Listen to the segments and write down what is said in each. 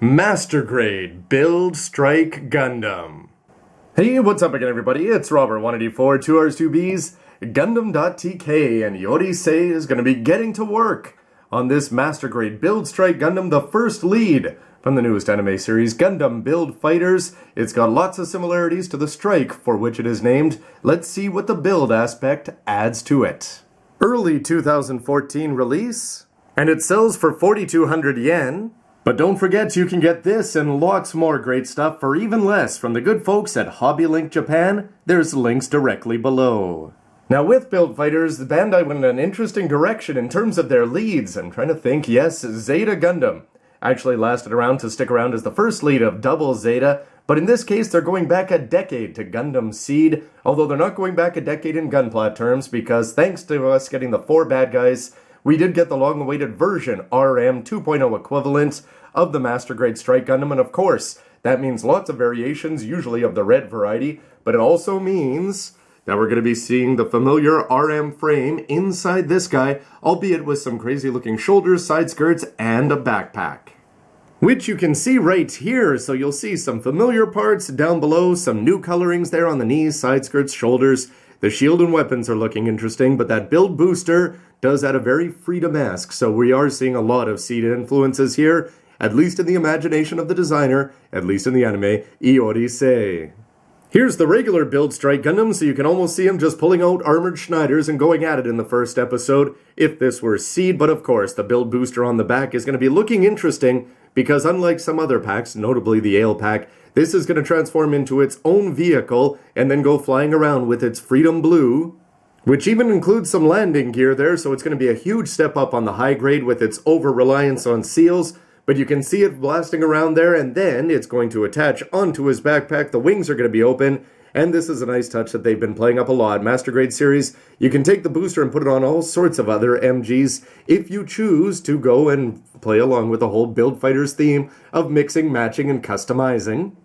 Master Grade Build Strike Gundam. Hey, what's up again everybody? It's Robert 184, 2 R's 2 B's, gundam.tk, and Yorisei is going to be getting to work on this Master Grade Build Strike Gundam, the first lead from the newest anime series, Gundam Build Fighters. It's got lots of similarities to the strike for which it is named. Let's see what the build aspect adds to it. Early 2014 release, and it sells for 4,200 yen. But don't forget, you can get this and lots more great stuff for even less from the good folks at Hobby Link Japan. There's links directly below. Now with Build Fighters, the Bandai went in an interesting direction in terms of their leads. I'm trying to think, yes, Zeta Gundam actually lasted around to stick around as the first lead of Double Zeta, but in this case they're going back a decade to Gundam Seed, although they're not going back a decade in Gunpla terms, because thanks to us getting the 4 bad guys, we did get the long-awaited version, RM 2.0 equivalent of the Master Grade Strike Gundam, and of course, that means lots of variations, usually of the red variety, but it also means that we're going to be seeing the familiar RM frame inside this guy, albeit with some crazy-looking shoulders, side skirts, and a backpack. Which you can see right here, so you'll see some familiar parts down below, some new colorings there on the knees, side skirts, shoulders. The shield and weapons are looking interesting, but that build booster does add a very Freedom-esque, so we are seeing a lot of Seed influences here, at least in the imagination of the designer, at least in the anime, Yorisei. Here's the regular Build Strike Gundam, so you can almost see him just pulling out armored Schneiders and going at it in the first episode, if this were Seed, but of course, the build booster on the back is going to be looking interesting, because unlike some other packs, notably the Ale pack, this is going to transform into its own vehicle, and then go flying around with its Freedom Blue, which even includes some landing gear there, so it's going to be a huge step up on the high grade with its over-reliance on seals, but you can see it blasting around there, and then it's going to attach onto his backpack. The wings are going to be open, and this is a nice touch that they've been playing up a lot. Master Grade series, you can take the booster and put it on all sorts of other MGs if you choose to go and play along with the whole Build Fighters theme of mixing, matching, and customizing.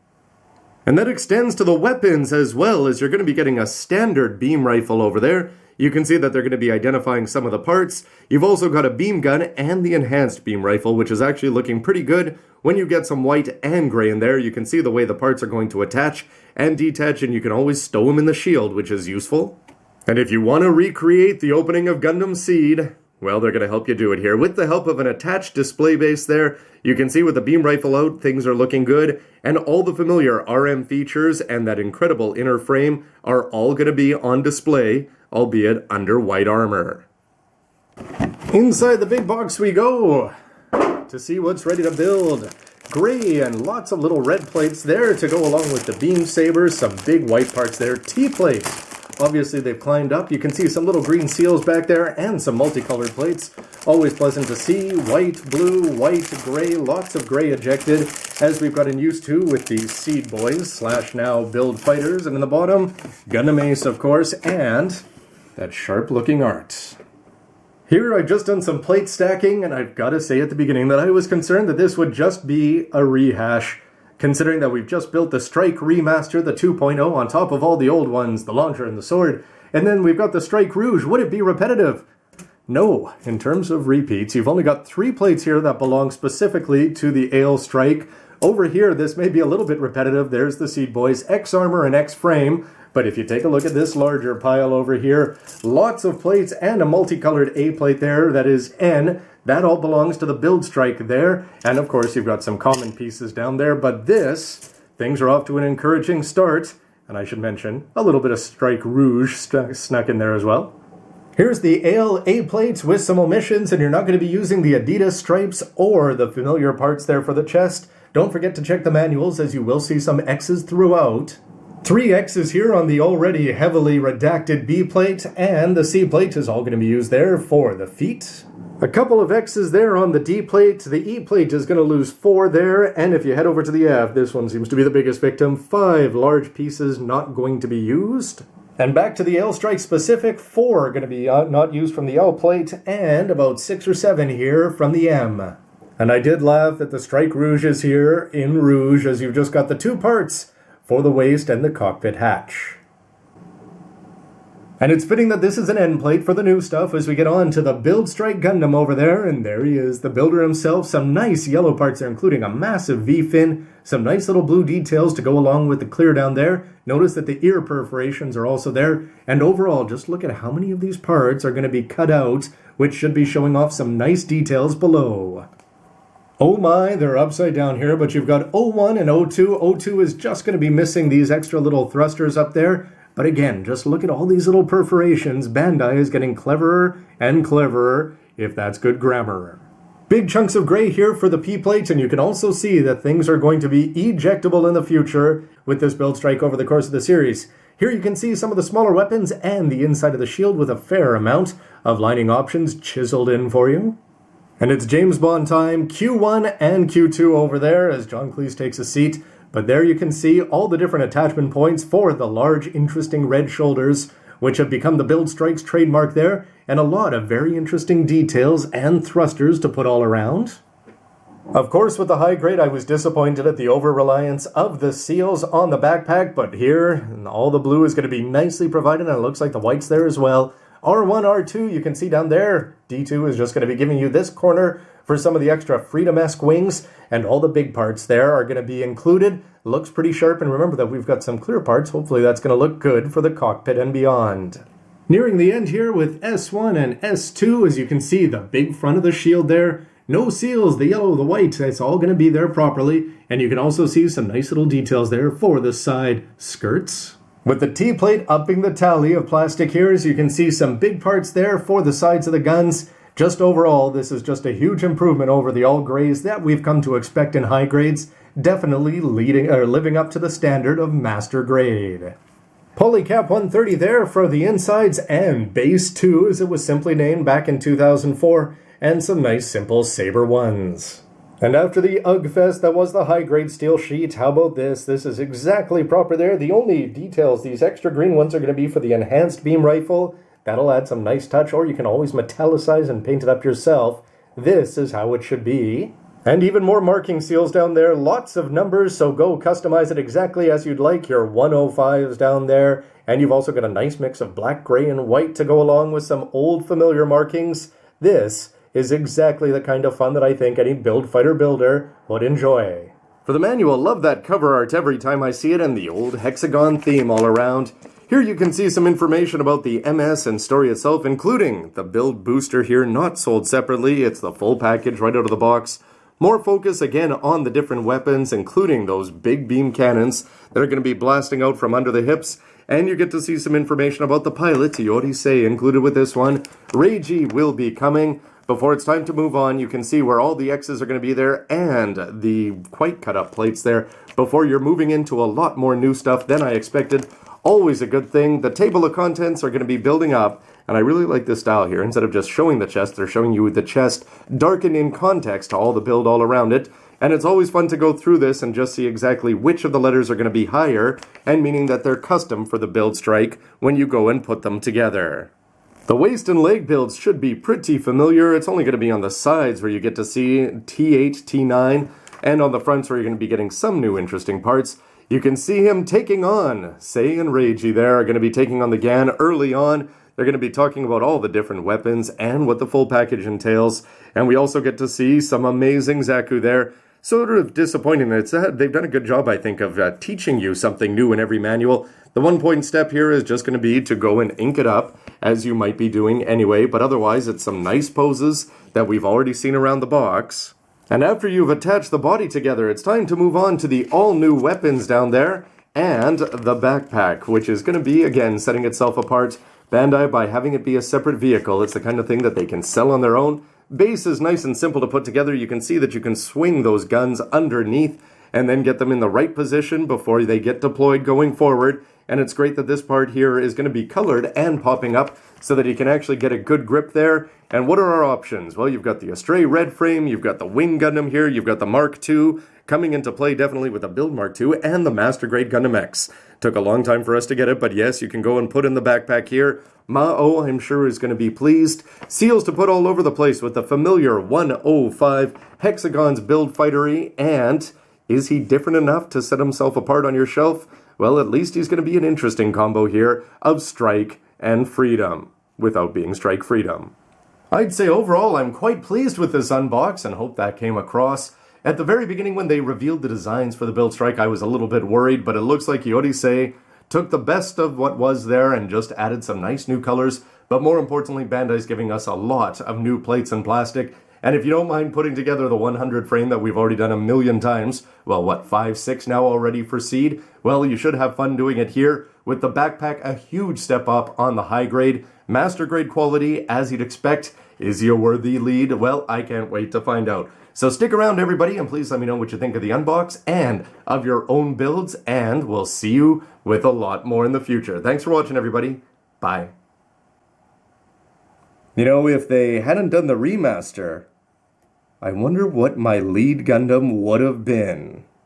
And that extends to the weapons as well, as you're going to be getting a standard beam rifle over there. You can see that they're going to be identifying some of the parts. You've also got a beam gun and the enhanced beam rifle, which is actually looking pretty good. When you get some white and gray in there, you can see the way the parts are going to attach and detach, and you can always stow them in the shield, which is useful. And if you want to recreate the opening of Gundam Seed, well, they're going to help you do it here. With the help of an attached display base there, you can see with the beam rifle out, things are looking good, and all the familiar RM features and that incredible inner frame are all going to be on display, albeit under white armor. Inside the big box we go to see what's ready to build. Gray and lots of little red plates there to go along with the beam sabers, some big white parts there, T-plates. Obviously they've climbed up. You can see some little green seals back there and some multicolored plates. Always pleasant to see. White, blue, white, gray, lots of gray ejected, as we've gotten used to with these Seed Boys / now Build Fighters. And in the bottom, Gundam Ace, of course, and that sharp looking art. Here I've just done some plate stacking, and I've got to say at the beginning that I was concerned that this would just be a rehash, considering that we've just built the Strike Remaster, the 2.0, on top of all the old ones, the launcher and the sword, and then we've got the Strike Rouge. Would it be repetitive? No. In terms of repeats, you've only got 3 plates here that belong specifically to the Ale Strike. Over here, this may be a little bit repetitive. There's the Seed Boys, X Armor and X Frame, but if you take a look at this larger pile over here, lots of plates and a multicolored A plate there, that is N. That all belongs to the Build Strike there, and of course you've got some common pieces down there, but things are off to an encouraging start, and I should mention, a little bit of Strike Rouge snuck in there as well. Here's the Ale A plates with some omissions, and you're not going to be using the Adidas stripes or the familiar parts there for the chest. Don't forget to check the manuals, as you will see some X's throughout. 3 X's here on the already heavily redacted B plate, and the C plate is all going to be used there for the feet. A couple of X's there on the D plate. The E plate is going to lose 4 there, and if you head over to the F, this one seems to be the biggest victim. 5 large pieces not going to be used. And back to the L Strike specific, 4 are going to be not used from the L plate, and about 6 or 7 here from the M. And I did laugh that the Strike Rouge is here in Rouge, as you've just got the 2 parts for the waist and the cockpit hatch. And it's fitting that this is an end plate for the new stuff as we get on to the Build Strike Gundam over there. And there he is, the builder himself. Some nice yellow parts there, including a massive V-fin. Some nice little blue details to go along with the clear down there. Notice that the ear perforations are also there. And overall, just look at how many of these parts are going to be cut out, which should be showing off some nice details below. Oh my, they're upside down here, but you've got O1 and O2. O2 is just going to be missing these extra little thrusters up there. But again, just look at all these little perforations. Bandai is getting cleverer and cleverer, if that's good grammar. Big chunks of gray here for the P-plate, and you can also see that things are going to be ejectable in the future with this Build Strike over the course of the series. Here you can see some of the smaller weapons and the inside of the shield with a fair amount of lining options chiseled in for you. And it's James Bond time, Q1 and Q2 over there as John Cleese takes a seat. But there you can see all the different attachment points for the large, interesting red shoulders, which have become the Build Strike's trademark there, and a lot of very interesting details and thrusters to put all around. Of course, with the high grade, I was disappointed at the over-reliance of the seals on the backpack, but here, all the blue is going to be nicely provided, and it looks like the white's there as well. R1, R2, you can see down there, D2 is just going to be giving you this corner for some of the extra Freedom-esque wings, and all the big parts there are going to be included. Looks pretty sharp, and remember that we've got some clear parts. Hopefully that's going to look good for the cockpit and beyond. Nearing the end here with S1 and S2, as you can see, the big front of the shield there. No seals, the yellow, the white, it's all going to be there properly. And you can also see some nice little details there for the side skirts. With the T-plate upping the tally of plastic here, as you can see some big parts there for the sides of the guns. Just overall, this is just a huge improvement over the all grays that we've come to expect in high grades. Definitely living up to the standard of master grade. Polycap 130 there for the insides, and Base 2 as it was simply named back in 2004, and some nice simple Saber 1s. And after the UGG Fest that was the high grade steel sheet, how about this? This is exactly proper there. The only details, these extra green ones are going to be for the enhanced beam rifle. That'll add some nice touch, or you can always metallicize and paint it up yourself. This is how it should be. And even more marking seals down there, lots of numbers, so go customize it exactly as you'd like. Your 105s down there, and you've also got a nice mix of black, gray, and white to go along with some old familiar markings. This is exactly the kind of fun that I think any Build Fighter builder would enjoy. For the manual, love that cover art every time I see it, and the old hexagon theme all around. Here you can see some information about the MS and story itself, including the build booster here, not sold separately. It's the full package right out of the box. More focus again on the different weapons, including those big beam cannons that are going to be blasting out from under the hips. And you get to see some information about the pilot, Yori Sei, included with this one. Reiji will be coming. Before it's time to move on, you can see where all the X's are going to be there and the quite cut up plates there before you're moving into a lot more new stuff than I expected. Always a good thing. The table of contents are going to be building up, and I really like this style here. Instead of just showing the chest, they're showing you the chest darkened in context to all the build all around it. And it's always fun to go through this and just see exactly which of the letters are going to be higher, and meaning that they're custom for the Build Strike when you go and put them together. The waist and leg builds should be pretty familiar. It's only going to be on the sides where you get to see T8, T9, and on the fronts where you're going to be getting some new interesting parts. You can see him taking on, Sei and Reiji there are going to be taking on the GAN early on. They're going to be talking about all the different weapons and what the full package entails. And we also get to see some amazing Zaku there. Sort of disappointing that they've done a good job, I think, of teaching you something new in every manual. The 1 point step here is just going to be to go and ink it up, as you might be doing anyway, but otherwise it's some nice poses that we've already seen around the box. And after you've attached the body together, it's time to move on to the all-new weapons down there, and the backpack, which is going to be, again, setting itself apart. Bandai, by having it be a separate vehicle, it's the kind of thing that they can sell on their own. Base is nice and simple to put together. You can see that you can swing those guns underneath and then get them in the right position before they get deployed going forward. And it's great that this part here is going to be colored and popping up so that you can actually get a good grip there. And what are our options? Well, you've got the Astray Red frame, you've got the Wing Gundam here, you've got the Mark II coming into play definitely with the Build Mark II and the Master Grade Gundam X. Took a long time for us to get it, but yes, you can go and put in the backpack here. Mao, I'm sure, is going to be pleased. Seals to put all over the place with the familiar 105 Hexagons build fightery, and is he different enough to set himself apart on your shelf? Well, at least he's going to be an interesting combo here of strike and freedom without being strike freedom. I'd say overall I'm quite pleased with this unbox and hope that came across. At the very beginning when they revealed the designs for the Build Strike, I was a little bit worried, but it looks like Yorisei took the best of what was there and just added some nice new colors. But more importantly, Bandai's giving us a lot of new plates and plastic. And if you don't mind putting together the 100 frame that we've already done a million times, well, what, 5, 6 now already for Seed? Well, you should have fun doing it here. With the backpack, a huge step up on the high grade. Master grade quality, as you'd expect. Is he a worthy lead? Well, I can't wait to find out. So stick around, everybody, and please let me know what you think of the unbox and of your own builds, and we'll see you with a lot more in the future. Thanks for watching, everybody. Bye. You know, if they hadn't done the remaster, I wonder what my lead Gundam would have been.